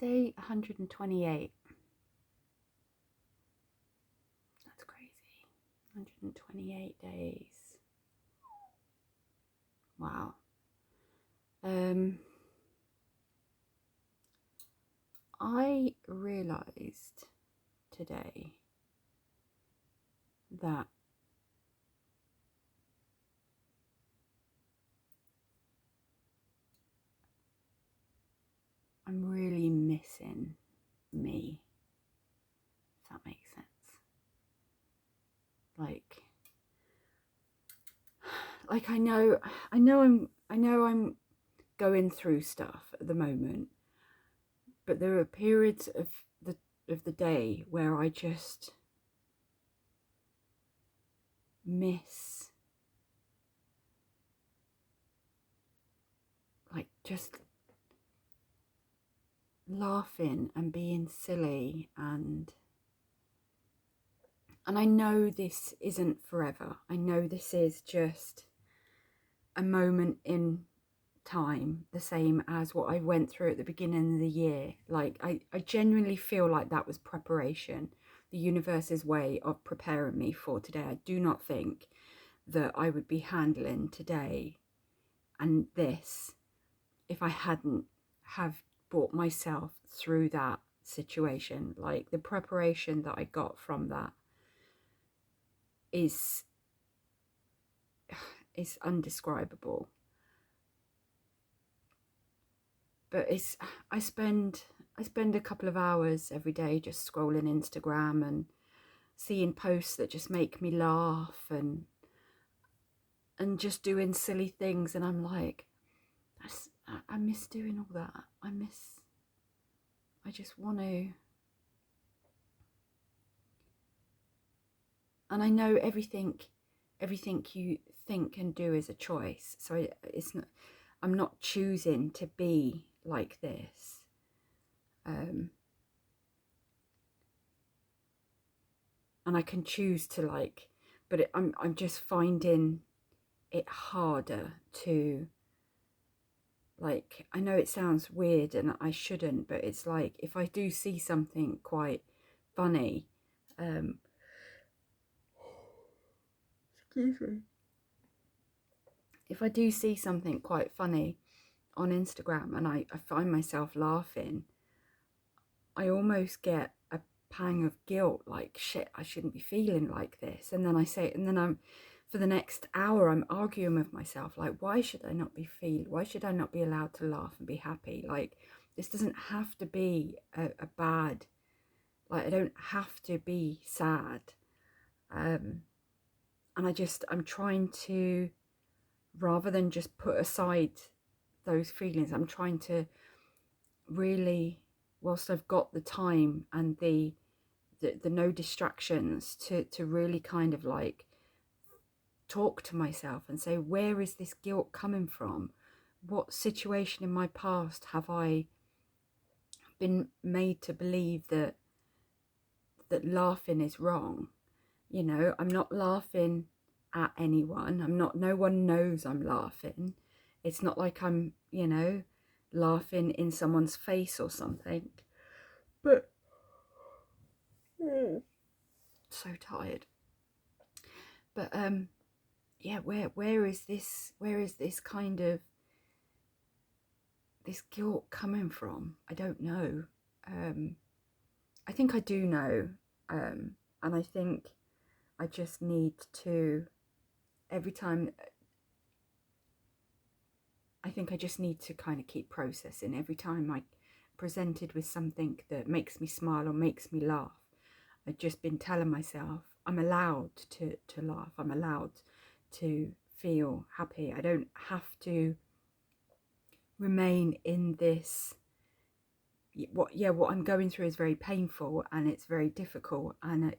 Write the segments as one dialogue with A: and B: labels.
A: day 128. That's crazy. 128 days. Wow. I realized today that I'm really missing me, if that makes sense. Like I know I'm going through stuff at the moment, but there are periods of the day where I just miss, like, just laughing and being silly, and I know this isn't forever. I know this is just a moment in time, the same as what I went through at the beginning of the year. Like, I genuinely feel like that was preparation, the universe's way of preparing me for today. I do not think that I would be handling today and this if I hadn't have brought myself through that situation. Like, the preparation that I got from that is undescribable. But I spend a couple of hours every day just scrolling Instagram and seeing posts that just make me laugh, and just doing silly things, and I'm like, I miss doing all that. I just want to. And I know everything you think and do is a choice. So I'm not choosing to be like this. And I can choose to, like, but I'm just finding it harder to, like, I know it sounds weird and I shouldn't, but it's like, if I do see something quite funny, excuse me, if I do see something quite funny on Instagram and I find myself laughing, I almost get a pang of guilt, like, shit, I shouldn't be feeling like this. And then I'm, for the next hour, I'm arguing with myself, like, why should I not be allowed to laugh and be happy? Like, this doesn't have to be a bad, like, I don't have to be sad. And I'm trying to, rather than just put aside those feelings, I'm trying to really, whilst I've got the time and the no distractions, to really kind of, like, talk to myself and say, where is this guilt coming from? What situation in my past have I been made to believe that laughing is wrong? You know, I'm not laughing at anyone. No one knows I'm laughing. It's not like I'm, laughing in someone's face or something. But so tired. But yeah, where is this kind of, this guilt coming from? I don't know. I think I do know. And I think I just need to, every time, I think I just need to kind of keep processing. Every time I presented with something that makes me smile or makes me laugh, I've just been telling myself, I'm allowed to laugh. I'm allowed to feel happy. I don't have to remain in this. What I'm going through is very painful and it's very difficult, and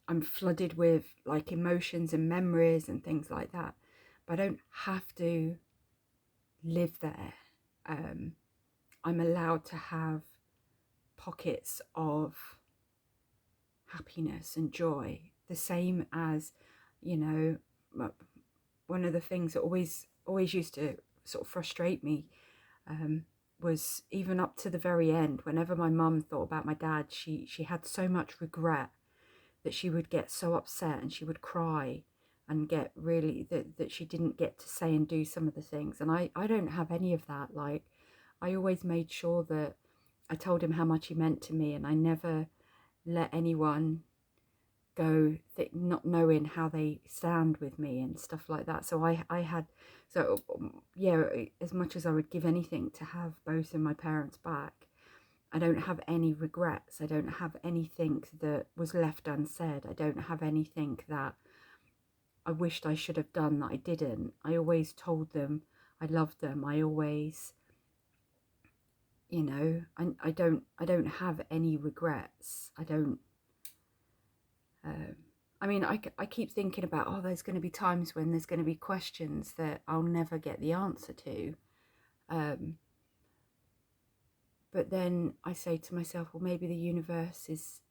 A: I'm flooded with, like, emotions and memories and things like that. But I don't have to live there. I'm allowed to have pockets of happiness and joy, the same as, one of the things that always used to sort of frustrate me, was, even up to the very end, whenever my mum thought about my dad, she had so much regret that she would get so upset and she would cry and get really, that she didn't get to say and do some of the things. And I don't have any of that. Like, I always made sure that I told him how much he meant to me, and I never let anyone go not knowing how they stand with me and stuff like that. So I had, so yeah, as much as I would give anything to have both of my parents back, I don't have any regrets. I don't have anything that was left unsaid. I don't have anything that I wished I should have done that I didn't. I always told them I loved them. I always, you know, I don't have any regrets. I don't. I mean, I keep thinking about, oh, there's going to be times when there's going to be questions that I'll never get the answer to. But then I say to myself, well, maybe the universe is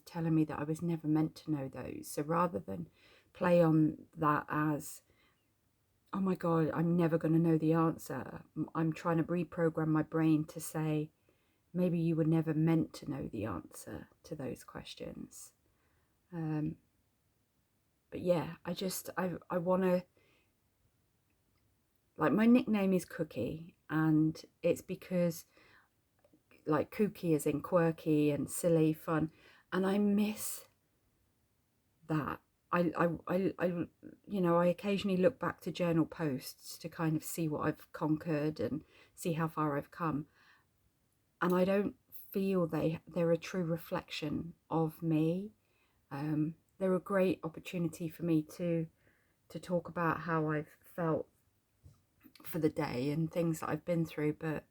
A: telling me that I was never meant to know those. So rather than play on that as, oh my God, I'm never going to know the answer, I'm trying to reprogram my brain to say, maybe you were never meant to know the answer to those questions. But yeah, I want to, like, my nickname is Cookie, and it's because, like, kooky as in quirky and silly, fun, and I miss that. You know, I occasionally look back to journal posts to kind of see what I've conquered and see how far I've come, and I don't feel they're a true reflection of me. They're a great opportunity for me to talk about how I've felt for the day and things that I've been through, but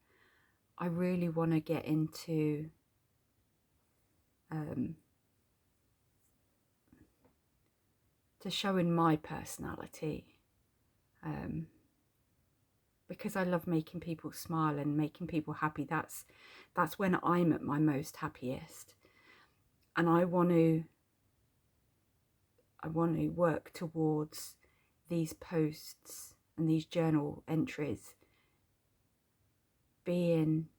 A: I really want to get into to showing my personality, because I love making people smile and making people happy. That's when I'm at my most happiest, and I want to work towards these posts and these journal entries being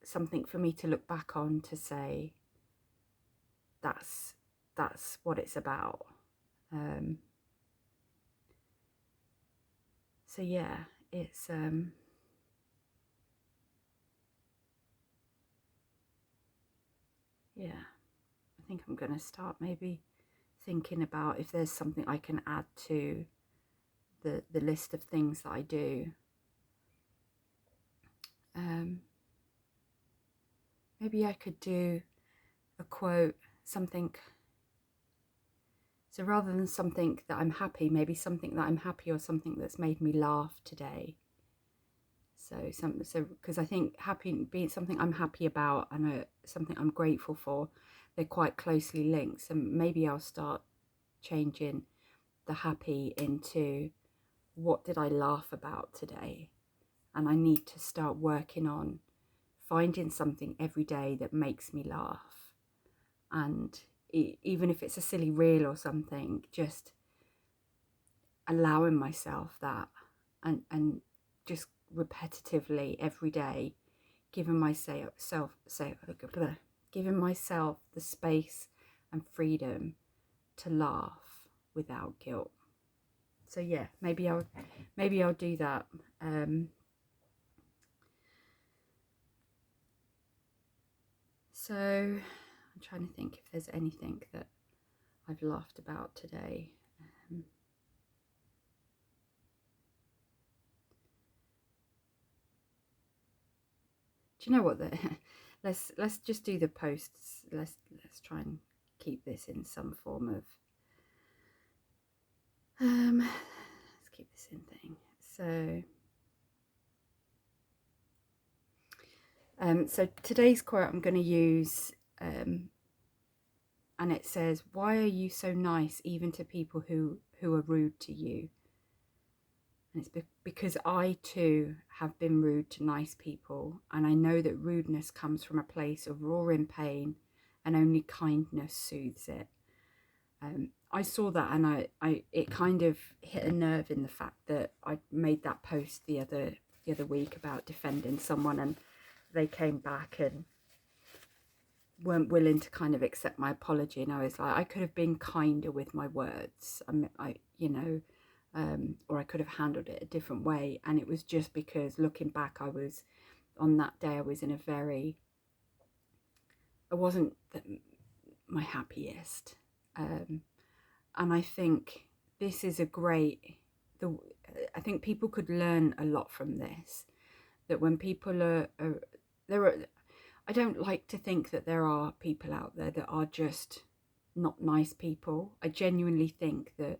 A: something for me to look back on to say, that's what it's about. So yeah, it's yeah, I think I'm going to start maybe thinking about if there's something I can add to the list of things that I do. Maybe I could do a quote, something. So rather than something that I'm happy, maybe something that I'm happy or something that's made me laugh today. So because I think happy, being something I'm happy about and something I'm grateful for, they're quite closely linked. So maybe I'll start changing the happy into, what did I laugh about today? And I need to start working on finding something every day that makes me laugh. And even if it's a silly reel or something, just allowing myself that, and just repetitively every day giving myself the space and freedom to laugh without guilt. So yeah, maybe I'll do that. So I'm trying to think if there's anything that I've laughed about today. Do you know what? Let's just do the posts. Let's try and keep this in some form of. Let's keep this in thing. So today's quote I'm going to use, and it says, "Why are you so nice even to people who are rude to you?" And it's because I too have been rude to nice people, and I know that rudeness comes from a place of roaring pain, and only kindness soothes it. I saw that, and it kind of hit a nerve in the fact that I made that post the other the other week about defending someone, and they came back and weren't willing to kind of accept my apology, and I was like, I could have been kinder with my words. Or I could have handled it a different way. And it was just because looking back, on that day, I was in I wasn't my happiest. And I think this is I think people could learn a lot from this, that when people I don't like to think that there are people out there that are just not nice people. I genuinely think that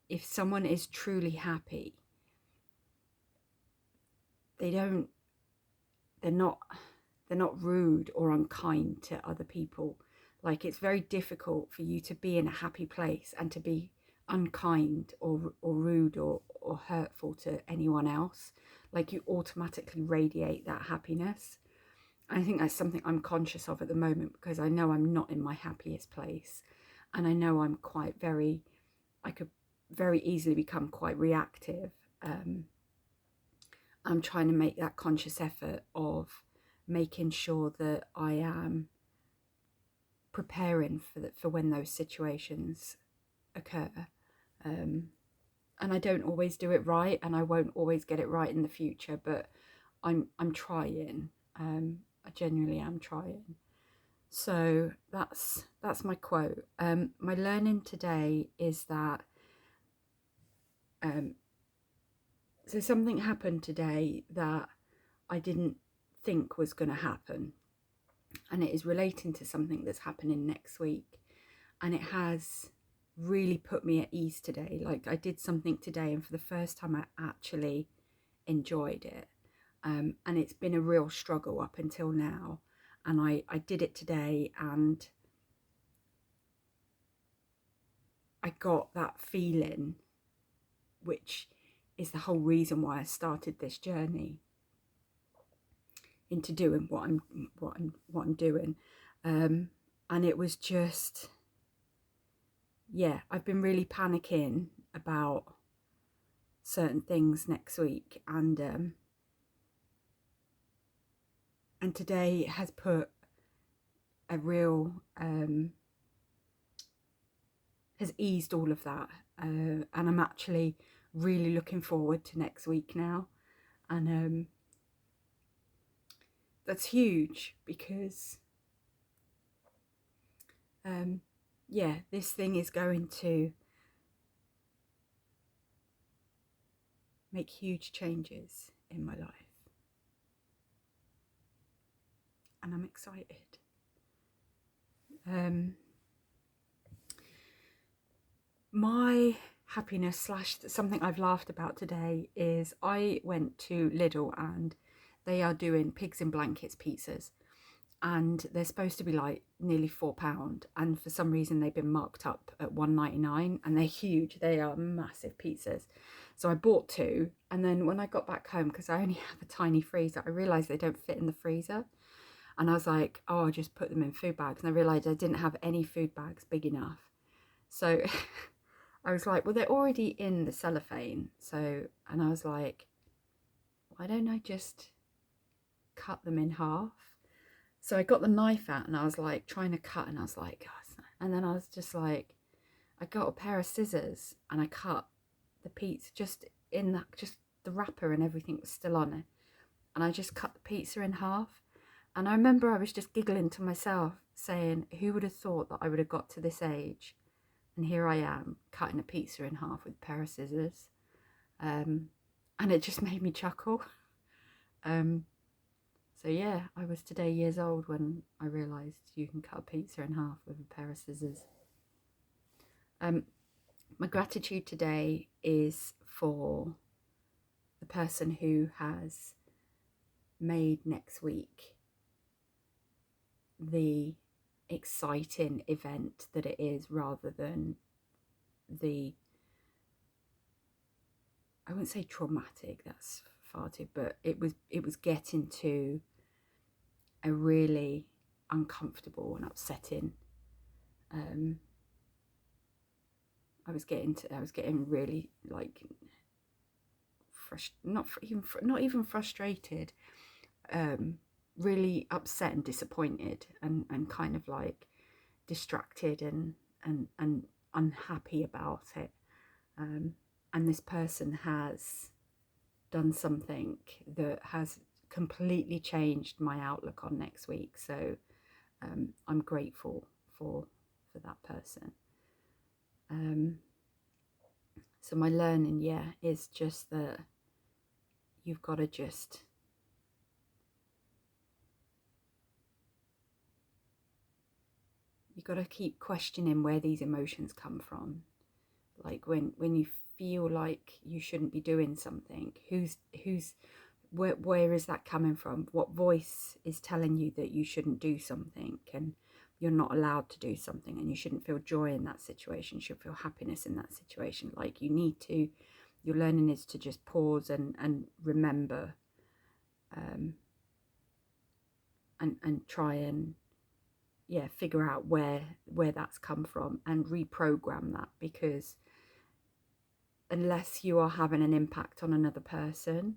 A: if someone is truly happy, they're not rude or unkind to other people. Like, it's very difficult for you to be in a happy place and to be unkind or rude or hurtful to anyone else. Like, you automatically radiate that happiness. I think that's something I'm conscious of at the moment, because I know I'm not in my happiest place, and I know I could very easily become quite reactive. I'm trying to make that conscious effort of making sure that I am preparing for when those situations occur. And I don't always do it right, and I won't always get it right in the future, but I'm trying. I genuinely am trying. So that's my quote. My learning today is that so something happened today that I didn't think was going to happen, and it is relating to something that's happening next week, and it has really put me at ease today. Like, I did something today, and for the first time I actually enjoyed it, and it's been a real struggle up until now, and I did it today, and I got that feeling, which is the whole reason why I started this journey into doing what I'm doing. And it was just, yeah, I've been really panicking about certain things next week, and today has put a real has eased all of that, and I'm actually really looking forward to next week now, and that's huge, because yeah, this thing is going to make huge changes in my life, and I'm excited. My happiness / something I've laughed about today is I went to Lidl, and they are doing pigs in blankets pizzas, and they're supposed to be like nearly £4, and for some reason they've been marked up at £1.99, and they're huge. They are massive pizzas. So I bought 2, and then when I got back home, because I only have a tiny freezer, I realised they don't fit in the freezer, and I was like, oh, I'll just put them in food bags, and I realised I didn't have any food bags big enough. So I was like, well, they're already in the cellophane, and I was like, why don't I just cut them in half? So I got the knife out, and I was like trying to cut, and I was like, oh, and then I was just like, I got a pair of scissors, and I cut the pizza just the wrapper and everything was still on it, and I just cut the pizza in half. And I remember I was just giggling to myself, saying, who would have thought that I would have got to this age, and here I am cutting a pizza in half with a pair of scissors, and it just made me chuckle. So yeah, I was today years old when I realised you can cut a pizza in half with a pair of scissors. My gratitude today is for the person who has made next week the exciting event that it is, rather than I wouldn't say traumatic, that's far too, but it was getting to a really uncomfortable and upsetting. I was getting really like not even frustrated, really upset and disappointed, and kind of like distracted and unhappy about it. And this person has done something that has completely changed my outlook on next week. So I'm grateful for that person. So my learning, is just that you've got to keep questioning where these emotions come from. Like when you feel like you shouldn't be doing something, where is that coming from? What voice is telling you that you shouldn't do something and you're not allowed to do something, and you shouldn't feel joy in that situation, you should feel happiness in that situation? Like your learning is to just pause and remember, and try and figure out where that's come from and reprogram that, because unless you are having an impact on another person,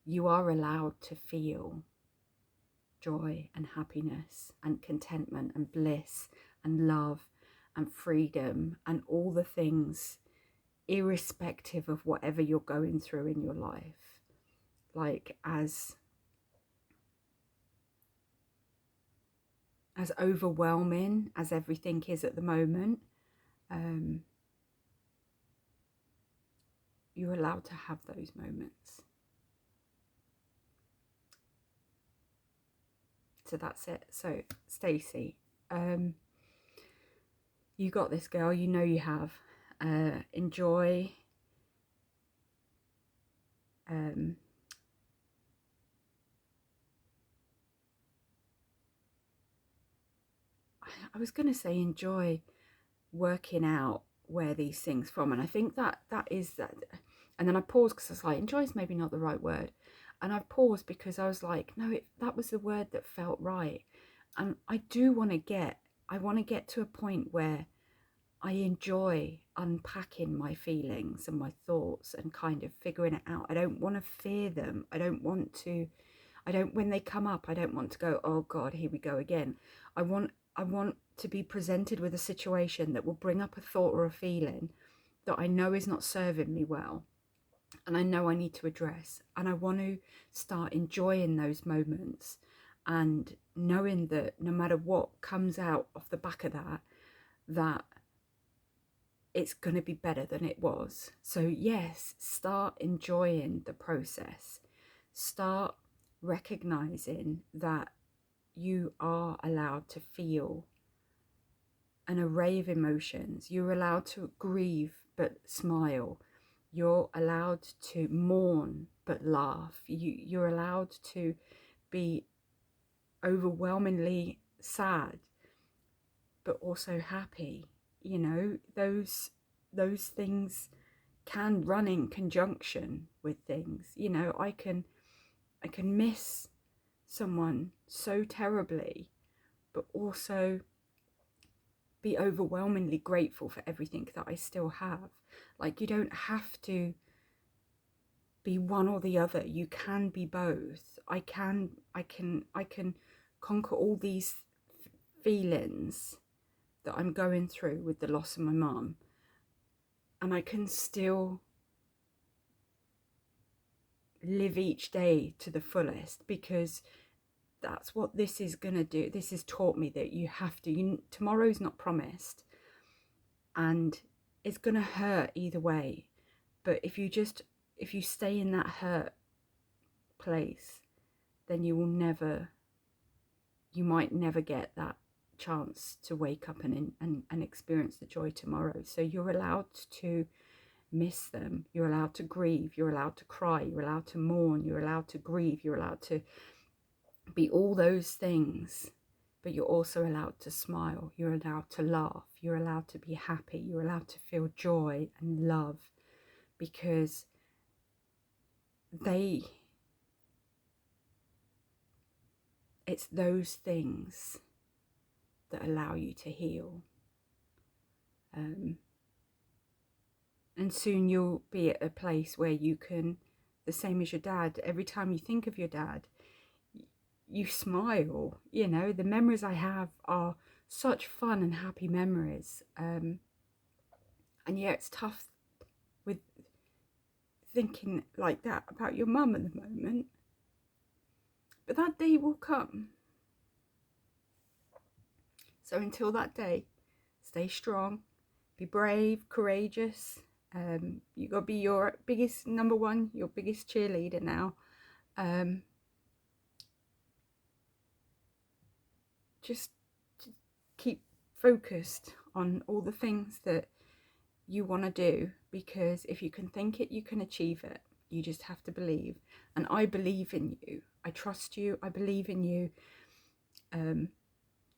A: you are allowed to feel joy and happiness and contentment and bliss and love and freedom and all the things, irrespective of whatever you're going through in your life. Like as overwhelming as everything is at the moment, you're allowed to have those moments. So that's it. So Stacey, you got this, girl. You know you have. Enjoy. I was going to say enjoy working out where these things from, and I think that is that. And then I paused because I was like, enjoy is maybe not the right word, and I paused because I was like, no, that was the word that felt right. And I want to get to a point where I enjoy unpacking my feelings and my thoughts and kind of figuring it out. I don't want to fear them. When they come up, I don't want to go, oh God, here we go again. I want to be presented with a situation that will bring up a thought or a feeling that I know is not serving me well, and I know I need to address. And I want to start enjoying those moments and knowing that no matter what comes out off the back of that it's going to be better than it was. So yes, start enjoying the process. Start recognizing that you are allowed to feel an array of emotions. You're allowed to grieve but smile. You're allowed to mourn but laugh. You're allowed to be overwhelmingly sad but also happy. You know, those things can run in conjunction with things. You know, I can miss someone so terribly, but also be overwhelmingly grateful for everything that I still have. Like, you don't have to be one or the other. You can be both. I can conquer all these feelings that I'm going through with the loss of my mum, and I can still live each day to the fullest, because that's what this is going to do. This has taught me that you have to, tomorrow's not promised, and it's going to hurt either way. But if you stay in that hurt place, then you might never get that chance to wake up and experience the joy tomorrow. So you're allowed to miss them. You're allowed to grieve. You're allowed to cry. You're allowed to mourn. You're allowed to grieve. You're allowed to be all those things, but you're also allowed to smile. You're allowed to laugh. You're allowed to be happy. You're allowed to feel joy and love, because it's those things that allow you to heal. And soon you'll be at a place where you can the same as your dad. Every time you think of your dad, you smile. You know, the memories I have are such fun and happy memories. And yeah, it's tough with thinking like that about your mum at the moment. But that day will come. So until that day, stay strong, be brave, courageous. You got to be your biggest, number one, your biggest cheerleader now. Just keep focused on all the things that you want to do, because if you can think it, you can achieve it. You just have to believe. And I believe in you. I trust you. I believe in you.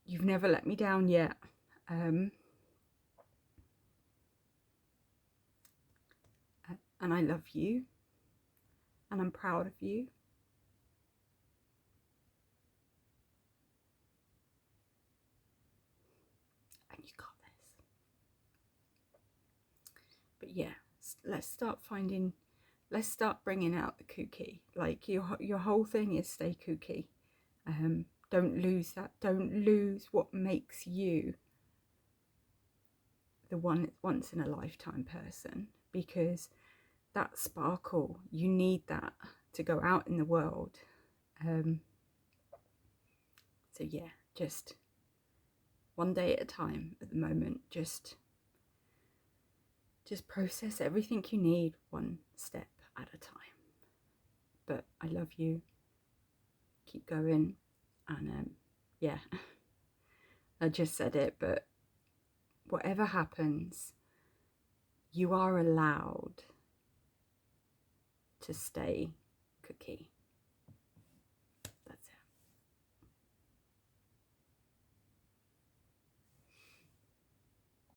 A: You've never let me down yet. And I love you. And I'm proud of you. And you got this. But yeah, let's start bringing out the kookie. Like your whole thing is stay kookie. Don't lose that. Don't lose what makes you the one once in a lifetime person, because that sparkle, you need that to go out in the world. So yeah, just one day at a time at the moment. Just process everything you need one step at a time. But I love you. Keep going. And yeah, I just said it, but whatever happens, you are allowed to stay kookie.